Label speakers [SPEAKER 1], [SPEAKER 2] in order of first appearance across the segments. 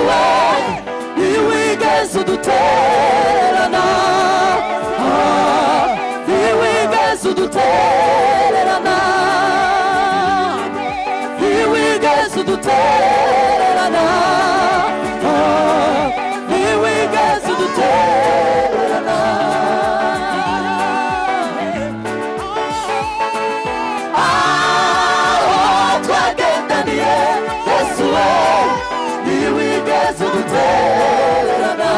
[SPEAKER 1] we ntiwigeze udutererana ntiwigeze udutererana ntiwigeze udutererana ntiwigeze udutererana aho twagendaniye Yesu we ntiwigeze udutererana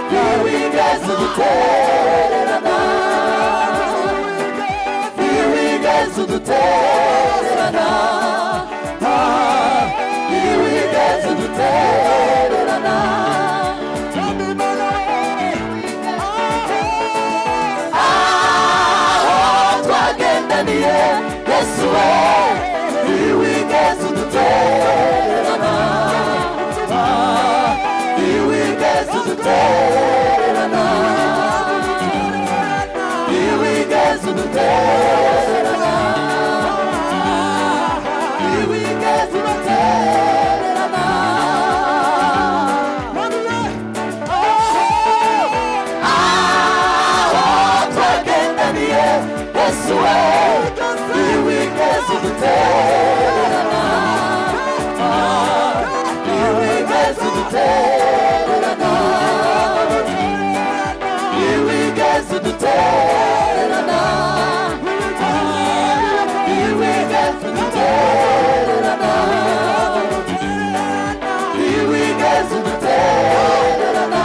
[SPEAKER 1] ntiwigeze udutererana ntiwigeze udutererana ntiwigeze udutererana aho twagendaniye Yesu we ntiwigeze udutererana ntiwigeze udutererana ntiwigeze udutererana ntiwigeze udutererana aho twagendaniye Yesu we ntiwigeze udutererana ntiwigeze udutererana ntiwigeze udutererana ntiwigeze udutererana ntiwigeze udutererana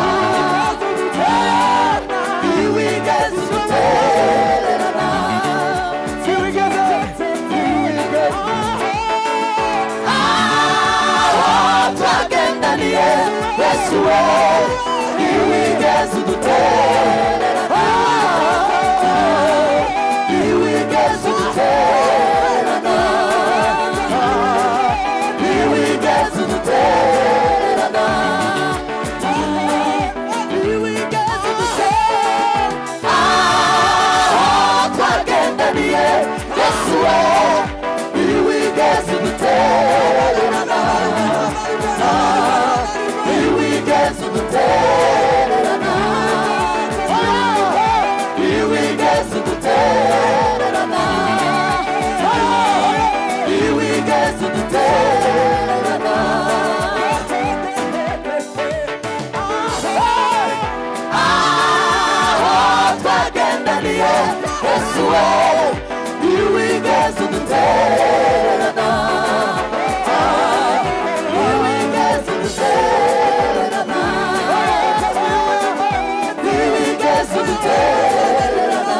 [SPEAKER 1] ntiwigeze udutererana aho twagendaniye Yesu we ntiwigeze udutererana ntiwigeze udutererana ntiwigeze udutererana ntiwigeze udutererana aho twagendaniye Yesu we ntiwigeze udutererana ntiwigeze udutererana ntiwigeze udutererana ntiwigeze udutererana aho twagendaniye Yesu we ntiwigeze udutererana ntiwigeze udutererana ntiwigeze udutererana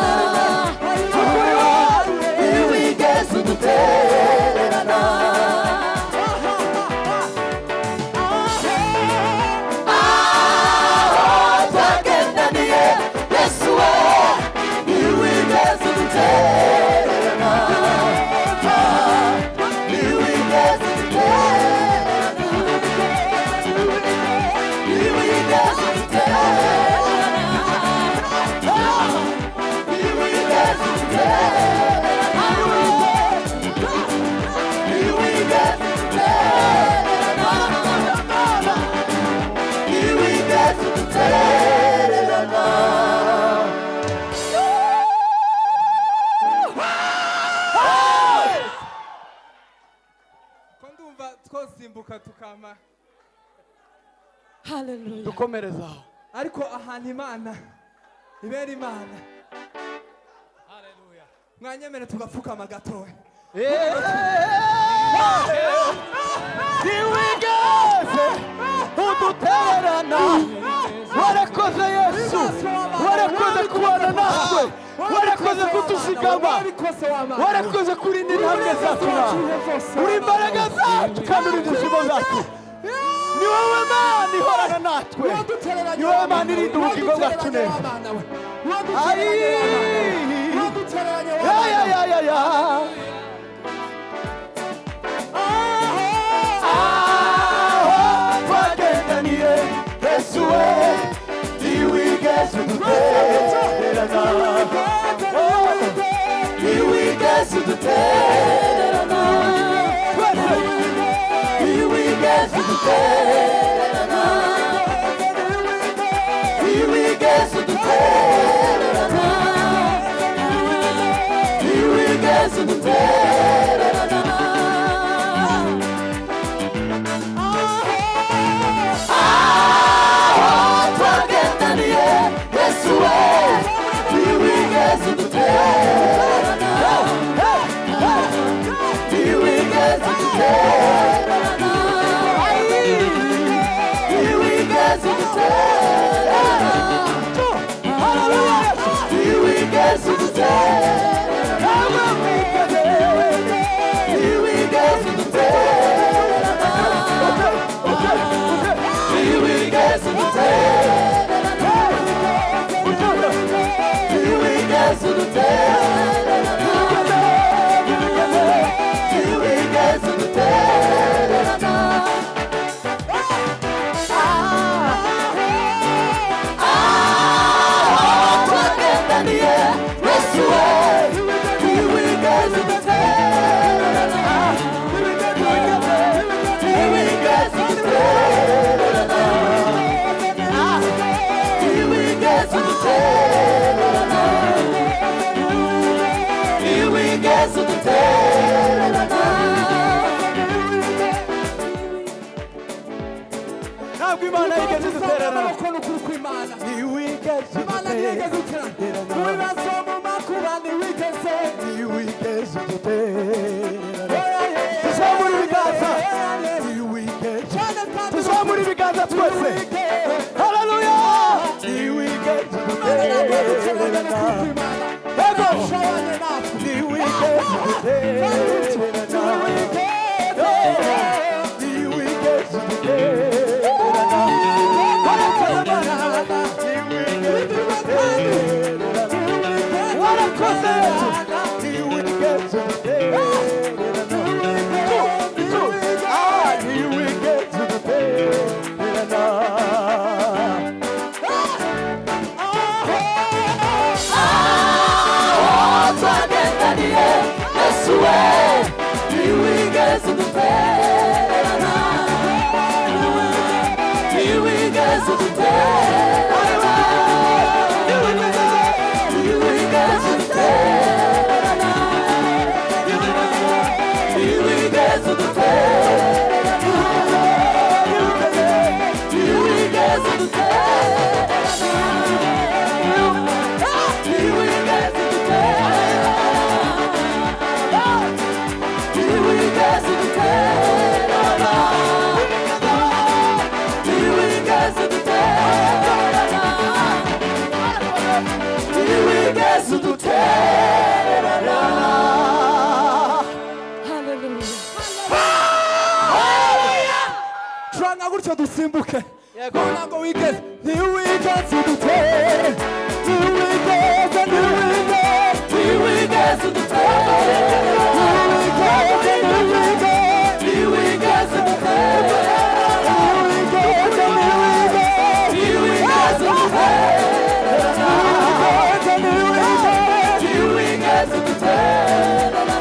[SPEAKER 1] ntiwigeze udutererana aho twagendaniye Yesu we ntiwigeze udutererana ntiwigeze udutererana ntiwigeze
[SPEAKER 2] twosimbuka tukama
[SPEAKER 1] Hallelujah.
[SPEAKER 3] dukomerezaho
[SPEAKER 2] ariko ahantu Imana ibera Imana.
[SPEAKER 3] haleluya
[SPEAKER 2] Mwanyemere tugapfukama gatoya.
[SPEAKER 3] ntiwigeze udutererana warakoze Yesu warakoze kubana natwe warakoze kudushigama warakoze kurinda intambwe zacu uri imbaraga zacu kandi uri ibyishimo zacu ni wowe Mana ihorana natwe ni wowe Mana irinda ubugingo bwacu neza twagendaniye Yesu we ntiwigeze udutererana ntiwigeze udutererana ntiwigeze
[SPEAKER 1] ntiwigeze udutererana aho twagendaniye Yesu we ntiwigeze udutererana ntiwigeze udutererana ntiwigeze udutererana ntiwigeze udutererana ntiwigeze udutererana ntiwigeze udutererana ntiwigeze udutererana ntiwigeze udutererana twagendaniye Yesu we ntiwigeze udutererana ntiwigeze udutererana ntiwigeze udutererana ntiwigeze udutererana
[SPEAKER 3] ntabwo Imana yigeze idutererana
[SPEAKER 2] amaboko n'ukuri kw'Imana
[SPEAKER 3] ntiwigeze
[SPEAKER 2] Imana ntiyigeze udutererana mu bibazo mu makuba ntiwigeze
[SPEAKER 3] tuzamura ibiganza tuzamura ibiganza twese haleluya ntiwigeze udutererana yego ntiwigeze udutererana ntiwigeze udutererana warakoze ntiwigeze udutererana ntiwigeze udutererana
[SPEAKER 1] twagendaniye Yesu we ntiwigeze udutererana ntiwigeze udutererana ntiwigeze udutererana ntiwigeze udutererana ntiwigeze
[SPEAKER 2] turanga gutyo dusimbuke ntabwo wigeze ntiwigeze udutererana ntiwigeze
[SPEAKER 1] ntiwigeze udutererana ntiwigeze udutererana ntiwigeze udutererana ntiwigeze udutererana ntiwigeze udutererana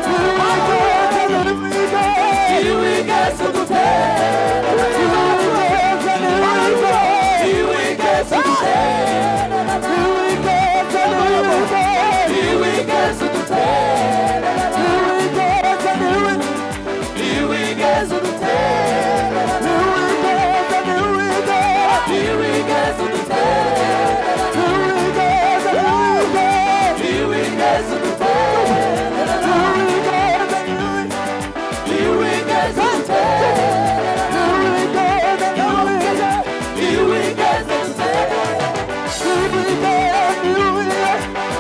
[SPEAKER 1] ntiwigeze udutererana ntiwigeze udutererana ntiwigeze udutererana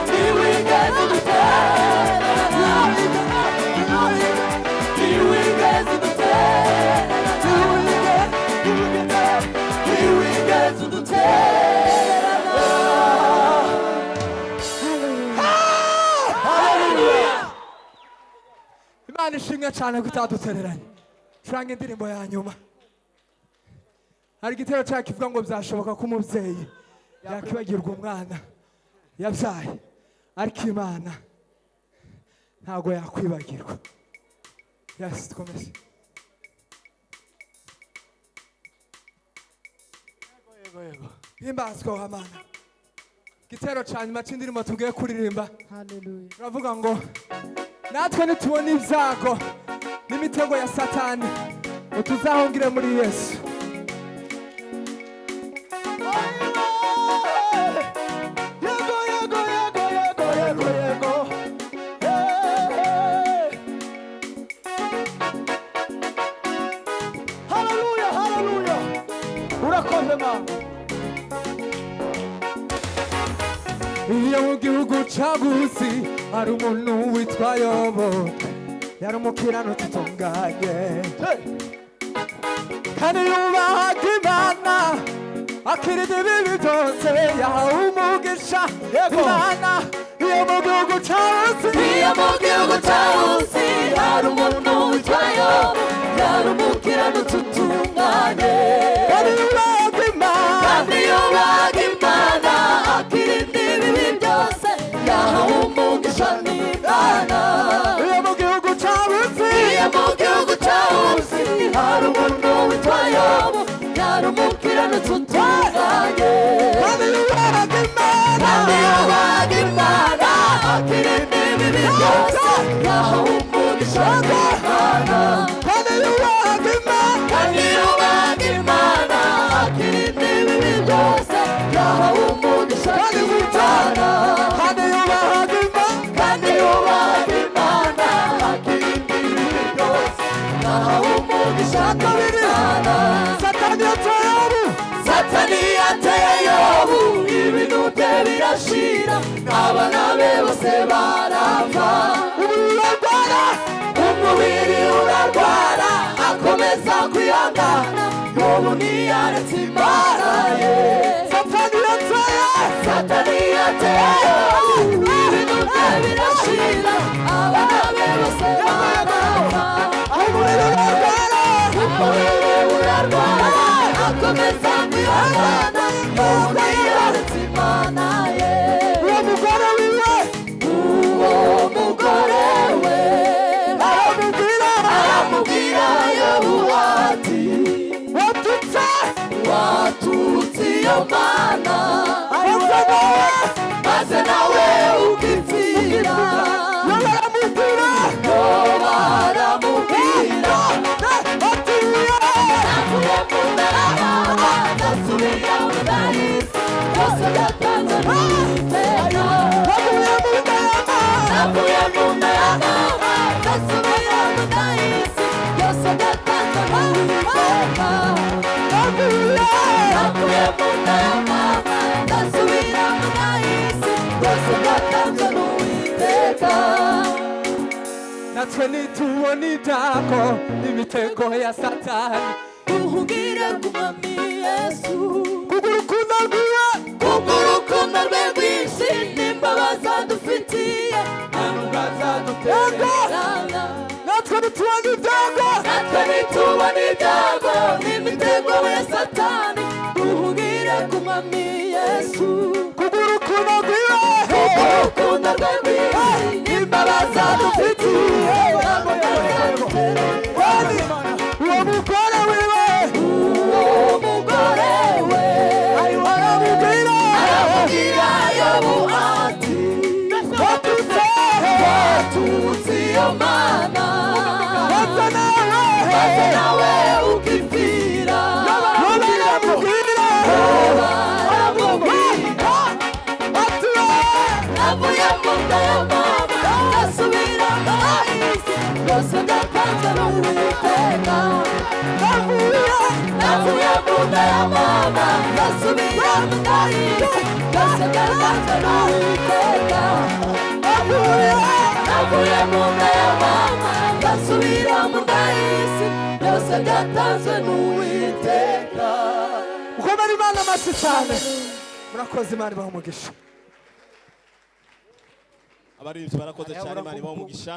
[SPEAKER 1] ntiwigeze udutererana ntiwigeze udutererana ntiwigeze udutererana ntiwigeze
[SPEAKER 2] Imana ishimwe cyane kutadutereranye turanga indirimbo ya nyuma hari igitero cyacu kivuga ngo byashoboka ko umubyeyi yakwibagirwa umwana yabyaye ariko Imana ntabwo yakwibagirwa yesi twomeze himbazwa wa Mana igitero cya nyuma cy'indirimbo tugiye kuririmba turavuga ngo natwe nitubona ibyago n'imitego ya satani utuzahungire muri Yesu.
[SPEAKER 3] Yego, yego, yego, yego, yego, yego. Haleluya, haleluya. Urakoze Mana.
[SPEAKER 2] Iyo mu gihugu cagusi hari umuntu witwa Yobu, yari umukiranutsi utunganye kandi yubahaga Imana, akirinda ibibi byose, yahawe umugisha Imana. Iyo mu gihugu cagusi,
[SPEAKER 1] iyo mu gihugu cagusi hari umuntu witwa Yobu, yari umukiranutsi utunganye
[SPEAKER 2] kandi yubahaga Imana,
[SPEAKER 1] kandi yubahaga Imana, akirinda ibibi byose, yahawe umugisha n'Imana.
[SPEAKER 2] iyo mu gihugu cagusi,
[SPEAKER 1] iyo mu gihugu cagusi hari umuntu witwa Yobu, yari umukiranutsi utunganye
[SPEAKER 2] kandi yubahaga Imana,
[SPEAKER 1] kandi yubahaga Imana, akirinda ibibi byose, yahawe umugisha n'Imana.
[SPEAKER 2] kandi yubahaga Imana,
[SPEAKER 1] kandi yubahaga Imana, akirinda ibibi byose, yahawe umugisha n'Imana.
[SPEAKER 2] kandi yubahaga Imana,
[SPEAKER 1] kandi yubahaga Imana, akirinda ibibi byose, yahawe umugisha n'Imana.
[SPEAKER 2] satani yateye Yobu,
[SPEAKER 1] Satani yateye Yobu, ibintu bye birashira, abana be bose barapfa. Umubiri urarwara, akomeza kwihangana, Yobu ntiyaretse Imana ye.
[SPEAKER 2] satani yateye
[SPEAKER 1] Satani yateye Yobu, ibintu bye birashira, abana be bose barapfa.
[SPEAKER 2] umuriro urarwara,
[SPEAKER 1] Umubiri urarwara, akomeza kwihangana, Yobu ntiyaretse Imana ye.
[SPEAKER 2] uwo mugore wiwe
[SPEAKER 1] Uwo mugore we aramubwira Yobu ati,
[SPEAKER 2] watutse
[SPEAKER 1] watutse iyo Mana, maze nawe ukipfira.
[SPEAKER 2] baramubwira
[SPEAKER 1] Yobu aramubwira, navuye mu nda ya mama, ndasubira mu nda y'isi, byose byatanzwe n'Uwiteka. Navuye mu nda ya mama, ndasubira mu nda y'isi, byose byatanzwe n'Uwiteka. Navuye mu nda ya mama, ndasubira mu nda y'isi, byose byatanzwe n'Uwiteka.
[SPEAKER 2] natwe nitubona ibyago n'imitego ya satani,
[SPEAKER 1] Duhungire ku Mwami Yesu,
[SPEAKER 2] kubw'urukundo rwiwe,
[SPEAKER 1] kubw'urukundo rwe rwinshi n'imbabazi adufitiye, nta nubwo azadutererana.
[SPEAKER 2] natwe nitubona ibyago
[SPEAKER 1] Natwe nitubona ibyago n'imitego ya Satani, duhungire ku Mwami Yesu.
[SPEAKER 2] kubw'urukundo rwiwe,
[SPEAKER 1] Urukundo rwe rwinshi n'imbabazi adufitiye, nta nubwo azadutererana.
[SPEAKER 2] uwo mugore wiwe
[SPEAKER 1] Uwo mugore we
[SPEAKER 2] aramubwira
[SPEAKER 1] aramubwira Yobu ati,
[SPEAKER 2] watutse
[SPEAKER 1] watutse iyo Mana,
[SPEAKER 2] maze
[SPEAKER 1] maze
[SPEAKER 2] nawe
[SPEAKER 1] nawe ukipfira.
[SPEAKER 2] baramubwira
[SPEAKER 1] Baramubwira, navuye mu nda ya mama, ndasubira mu nda y'isi, byose byatanzwe n'Uwiteka. Navuye mu nda ya mama, ndasubira mu nda y'isi, byose byatanzwe n'Uwiteka. Navuye mu nda ya mama, ndasubira mu nda y'isi, byose byatanzwe n'Uwiteka.
[SPEAKER 2] ukomere Imana amashyi cyane. Murakoze, Imana ibahe umugisha.
[SPEAKER 4] abaririmbyi barakoze cyane, Imana ibahe umugisha.